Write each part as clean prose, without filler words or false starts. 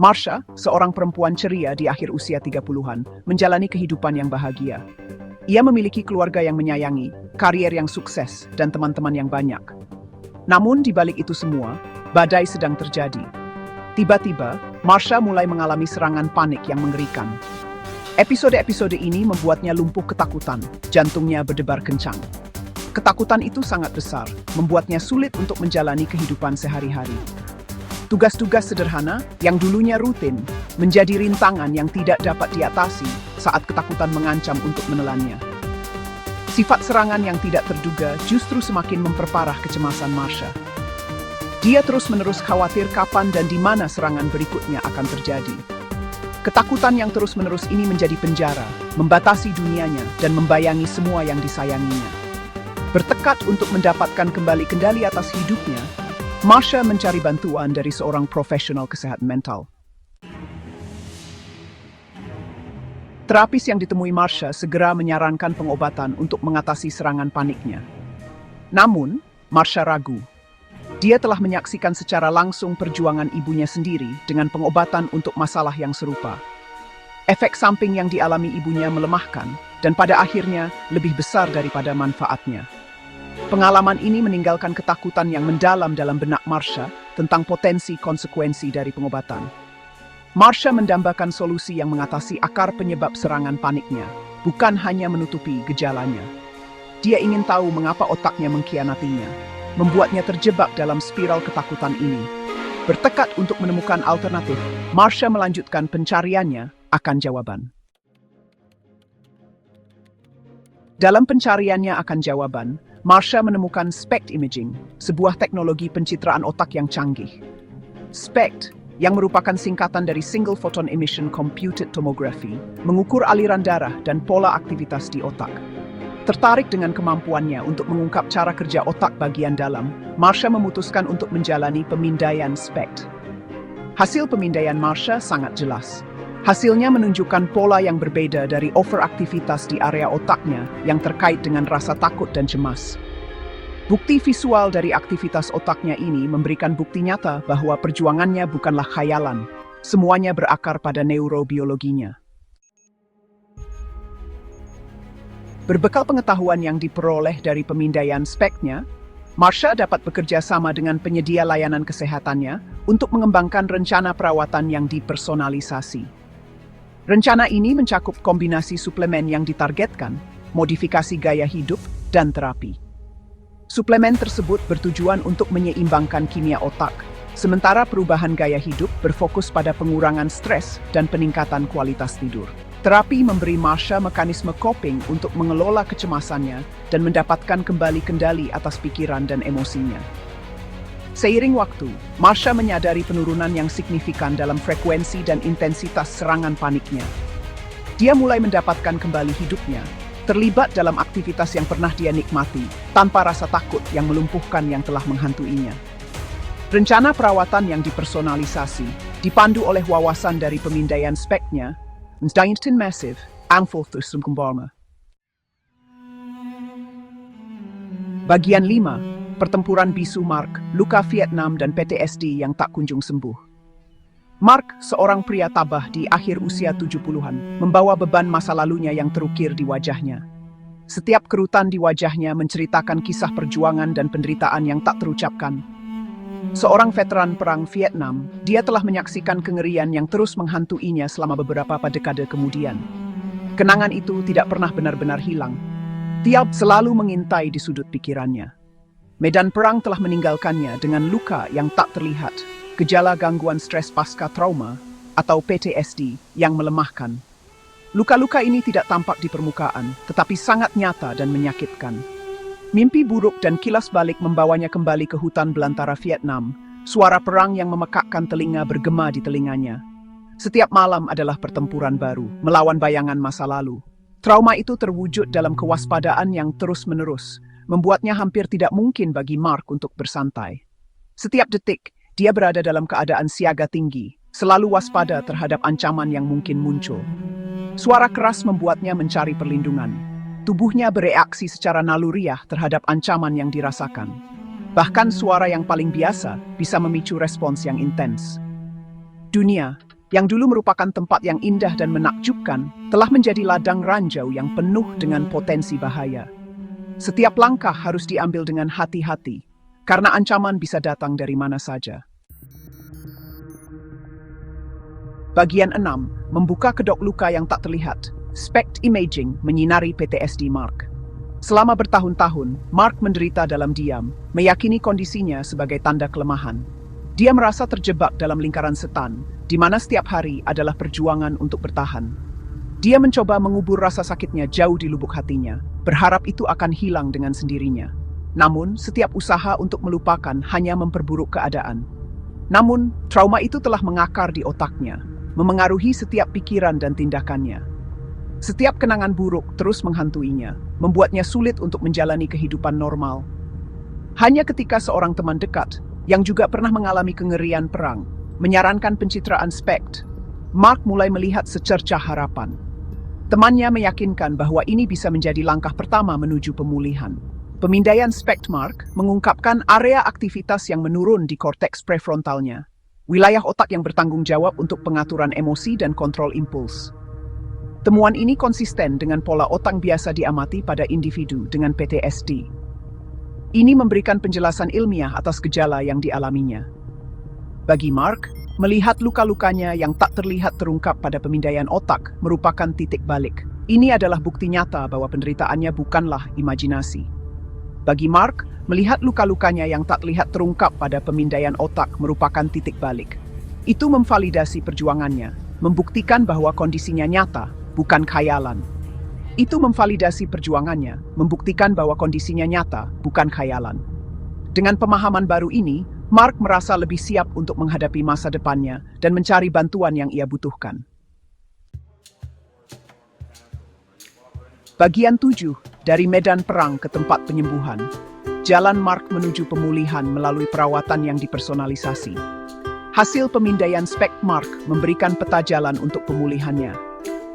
Marsha, seorang perempuan ceria di akhir usia 30-an, menjalani kehidupan yang bahagia. Ia memiliki keluarga yang menyayangi, karier yang sukses, dan teman-teman yang banyak. Namun di balik itu semua, badai sedang terjadi. Tiba-tiba, Marsha mulai mengalami serangan panik yang mengerikan. Episode-episode ini membuatnya lumpuh ketakutan, jantungnya berdebar kencang. Ketakutan itu sangat besar, membuatnya sulit untuk menjalani kehidupan sehari-hari. Tugas-tugas sederhana yang dulunya rutin menjadi rintangan yang tidak dapat diatasi saat ketakutan mengancam untuk menelannya. Sifat serangan yang tidak terduga justru semakin memperparah kecemasan Marsha. Dia terus-menerus khawatir kapan dan di mana serangan berikutnya akan terjadi. Ketakutan yang terus-menerus ini menjadi penjara, membatasi dunianya dan membayangi semua yang disayanginya. Bertekad untuk mendapatkan kembali kendali atas hidupnya, Marsha mencari bantuan dari seorang profesional kesehatan mental. Terapis yang ditemui Marsha segera menyarankan pengobatan untuk mengatasi serangan paniknya. Namun, Marsha ragu. Dia telah menyaksikan secara langsung perjuangan ibunya sendiri dengan pengobatan untuk masalah yang serupa. Efek samping yang dialami ibunya melemahkan dan pada akhirnya lebih besar daripada manfaatnya. Pengalaman ini meninggalkan ketakutan yang mendalam dalam benak Marsha tentang potensi konsekuensi dari pengobatan. Marsha mendambakan solusi yang mengatasi akar penyebab serangan paniknya, bukan hanya menutupi gejalanya. Dia ingin tahu mengapa otaknya mengkhianatinya, membuatnya terjebak dalam spiral ketakutan ini. Bertekad untuk menemukan alternatif, Marsha melanjutkan pencariannya akan jawaban. Dalam pencariannya akan jawaban, Marsha menemukan SPECT imaging, sebuah teknologi pencitraan otak yang canggih. SPECT, yang merupakan singkatan dari Single Photon Emission Computed Tomography, mengukur aliran darah dan pola aktivitas di otak. Tertarik dengan kemampuannya untuk mengungkap cara kerja otak bagian dalam, Marsha memutuskan untuk menjalani pemindaian SPECT. Hasil pemindaian Marsha sangat jelas. Hasilnya menunjukkan pola yang berbeda dari overaktivitas di area otaknya yang terkait dengan rasa takut dan cemas. Bukti visual dari aktivitas otaknya ini memberikan bukti nyata bahwa perjuangannya bukanlah khayalan. Semuanya berakar pada neurobiologinya. Berbekal pengetahuan yang diperoleh dari pemindaian SPECT-nya, Marsha dapat bekerja sama dengan penyedia layanan kesehatannya untuk mengembangkan rencana perawatan yang dipersonalisasi. Rencana ini mencakup kombinasi suplemen yang ditargetkan, modifikasi gaya hidup, dan terapi. Suplemen tersebut bertujuan untuk menyeimbangkan kimia otak, sementara perubahan gaya hidup berfokus pada pengurangan stres dan peningkatan kualitas tidur. Terapi memberi Marsha mekanisme coping untuk mengelola kecemasannya dan mendapatkan kembali kendali atas pikiran dan emosinya. Seiring waktu, Marsha menyadari penurunan yang signifikan dalam frekuensi dan intensitas serangan paniknya. Dia mulai mendapatkan kembali hidupnya, terlibat dalam aktivitas yang pernah dia nikmati, tanpa rasa takut yang melumpuhkan yang telah menghantuinya. Rencana perawatan yang dipersonalisasi, dipandu oleh wawasan dari pemindaian SPECT-nya, menjadi masif, Bagian 5. Pertempuran bisu Mark, luka Vietnam dan PTSD yang tak kunjung sembuh. Mark, seorang pria tabah di akhir usia 70-an, membawa beban masa lalunya yang terukir di wajahnya. Setiap kerutan di wajahnya menceritakan kisah perjuangan dan penderitaan yang tak terucapkan. Seorang veteran perang Vietnam, dia telah menyaksikan kengerian yang terus menghantuinya selama beberapa dekade kemudian. Kenangan itu tidak pernah benar-benar hilang. Tiap selalu mengintai di sudut pikirannya. Medan perang telah meninggalkannya dengan luka yang tak terlihat, gejala gangguan stres pasca trauma, atau PTSD yang melemahkan. Luka-luka ini tidak tampak di permukaan, tetapi sangat nyata dan menyakitkan. Mimpi buruk dan kilas balik membawanya kembali ke hutan belantara Vietnam, suara perang yang memekakkan telinga bergema di telinganya. Setiap malam adalah pertempuran baru, melawan bayangan masa lalu. Trauma itu terwujud dalam kewaspadaan yang terus-menerus, membuatnya hampir tidak mungkin bagi Mark untuk bersantai. Setiap detik, dia berada dalam keadaan siaga tinggi, selalu waspada terhadap ancaman yang mungkin muncul. Suara keras membuatnya mencari perlindungan. Tubuhnya bereaksi secara naluriah terhadap ancaman yang dirasakan. Bahkan suara yang paling biasa bisa memicu respons yang intens. Dunia, yang dulu merupakan tempat yang indah dan menakjubkan, telah menjadi ladang ranjau yang penuh dengan potensi bahaya. Setiap langkah harus diambil dengan hati-hati, karena ancaman bisa datang dari mana saja. Bagian 6. Membuka kedok luka yang tak terlihat. SPECT Imaging menyinari PTSD Mark. Selama bertahun-tahun, Mark menderita dalam diam, meyakini kondisinya sebagai tanda kelemahan. Dia merasa terjebak dalam lingkaran setan, di mana setiap hari adalah perjuangan untuk bertahan. Dia mencoba mengubur rasa sakitnya jauh di lubuk hatinya, berharap itu akan hilang dengan sendirinya. Namun, setiap usaha untuk melupakan hanya memperburuk keadaan. Namun, trauma itu telah mengakar di otaknya, memengaruhi setiap pikiran dan tindakannya. Setiap kenangan buruk terus menghantuinya, membuatnya sulit untuk menjalani kehidupan normal. Hanya ketika seorang teman dekat, yang juga pernah mengalami kengerian perang, menyarankan pencitraan SPECT, Mark mulai melihat secercah harapan. Temannya meyakinkan bahwa ini bisa menjadi langkah pertama menuju pemulihan. Pemindaian SPECT Mark mengungkapkan area aktivitas yang menurun di korteks prefrontalnya, wilayah otak yang bertanggung jawab untuk pengaturan emosi dan kontrol impuls. Temuan ini konsisten dengan pola otak biasa diamati pada individu dengan PTSD. Ini memberikan penjelasan ilmiah atas gejala yang dialaminya. Bagi Mark, melihat luka-lukanya yang tak terlihat terungkap pada pemindaian otak merupakan titik balik. Ini adalah bukti nyata bahwa penderitaannya bukanlah imajinasi. Bagi Mark, melihat luka-lukanya yang tak terlihat terungkap pada pemindaian otak merupakan titik balik. Itu memvalidasi perjuangannya, membuktikan bahwa kondisinya nyata, bukan khayalan. Itu memvalidasi perjuangannya, membuktikan bahwa kondisinya nyata, bukan khayalan. Dengan pemahaman baru ini, Mark merasa lebih siap untuk menghadapi masa depannya dan mencari bantuan yang ia butuhkan. Bagian 7. Dari medan perang ke tempat penyembuhan. Jalan Mark menuju pemulihan melalui perawatan yang dipersonalisasi. Hasil pemindaian SPECT Mark memberikan peta jalan untuk pemulihannya.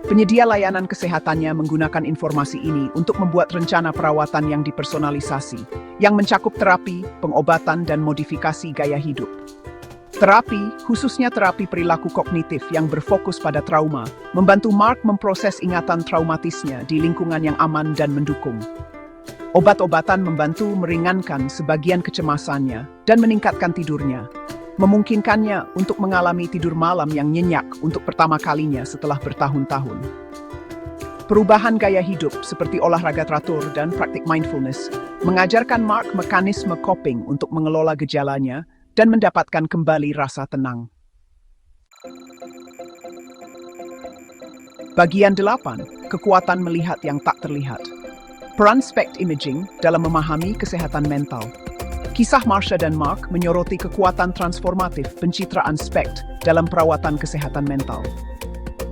Penyedia layanan kesehatannya menggunakan informasi ini untuk membuat rencana perawatan yang dipersonalisasi, yang mencakup terapi, pengobatan, dan modifikasi gaya hidup. Terapi, khususnya terapi perilaku kognitif yang berfokus pada trauma, membantu Mark memproses ingatan traumatisnya di lingkungan yang aman dan mendukung. Obat-obatan membantu meringankan sebagian kecemasannya dan meningkatkan tidurnya, memungkinkannya untuk mengalami tidur malam yang nyenyak untuk pertama kalinya setelah bertahun-tahun. Perubahan gaya hidup seperti olahraga teratur dan praktik mindfulness mengajarkan Mark mekanisme coping untuk mengelola gejalanya dan mendapatkan kembali rasa tenang. Bagian 8. Kekuatan melihat yang tak terlihat. Peran SPECT Imaging dalam memahami kesehatan mental. Kisah Marsha dan Mark menyoroti kekuatan transformatif pencitraan SPECT dalam perawatan kesehatan mental.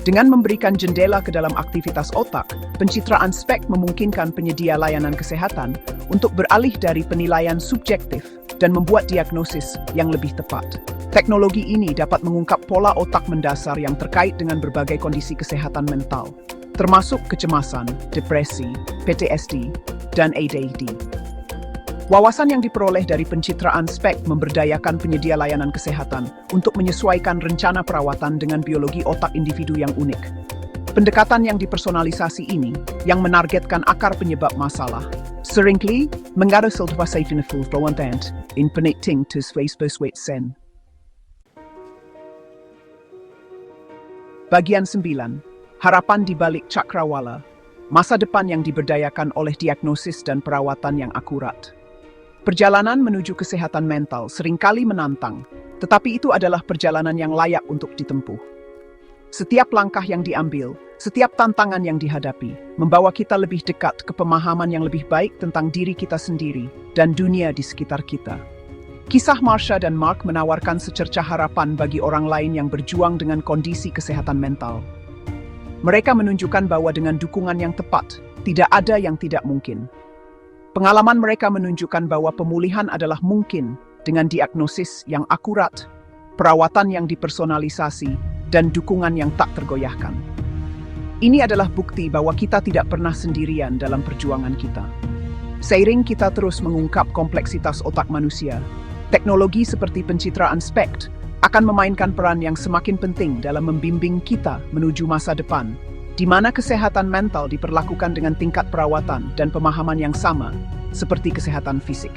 Dengan memberikan jendela ke dalam aktivitas otak, pencitraan SPECT memungkinkan penyedia layanan kesehatan untuk beralih dari penilaian subjektif dan membuat diagnosis yang lebih tepat. Teknologi ini dapat mengungkap pola otak mendasar yang terkait dengan berbagai kondisi kesehatan mental, termasuk kecemasan, depresi, PTSD, dan ADHD. Wawasan yang diperoleh dari pencitraan SPECT memberdayakan penyedia layanan kesehatan untuk menyesuaikan rencana perawatan dengan biologi otak individu yang unik. Pendekatan yang dipersonalisasi ini, yang menargetkan akar penyebab masalah, seringkali mengarahkan sesuatu perlawanan in connecting to sen. Bagian 9. Harapan di balik cakrawala. Masa depan yang diberdayakan oleh diagnosis dan perawatan yang akurat. Perjalanan menuju kesehatan mental seringkali menantang, tetapi itu adalah perjalanan yang layak untuk ditempuh. Setiap langkah yang diambil, setiap tantangan yang dihadapi, membawa kita lebih dekat ke pemahaman yang lebih baik tentang diri kita sendiri dan dunia di sekitar kita. Kisah Marsha dan Mark menawarkan secercah harapan bagi orang lain yang berjuang dengan kondisi kesehatan mental. Mereka menunjukkan bahwa dengan dukungan yang tepat, tidak ada yang tidak mungkin. Pengalaman mereka menunjukkan bahwa pemulihan adalah mungkin dengan diagnosis yang akurat, perawatan yang dipersonalisasi, dan dukungan yang tak tergoyahkan. Ini adalah bukti bahwa kita tidak pernah sendirian dalam perjuangan kita. Seiring kita terus mengungkap kompleksitas otak manusia, teknologi seperti pencitraan SPECT akan memainkan peran yang semakin penting dalam membimbing kita menuju masa depan, di mana kesehatan mental diperlakukan dengan tingkat perawatan dan pemahaman yang sama, seperti kesehatan fisik.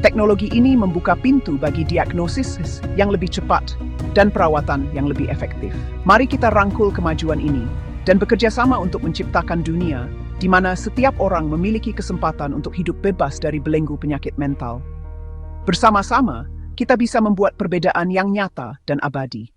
Teknologi ini membuka pintu bagi diagnosis yang lebih cepat dan perawatan yang lebih efektif. Mari kita rangkul kemajuan ini dan bekerja sama untuk menciptakan dunia di mana setiap orang memiliki kesempatan untuk hidup bebas dari belenggu penyakit mental. Bersama-sama, kita bisa membuat perbedaan yang nyata dan abadi.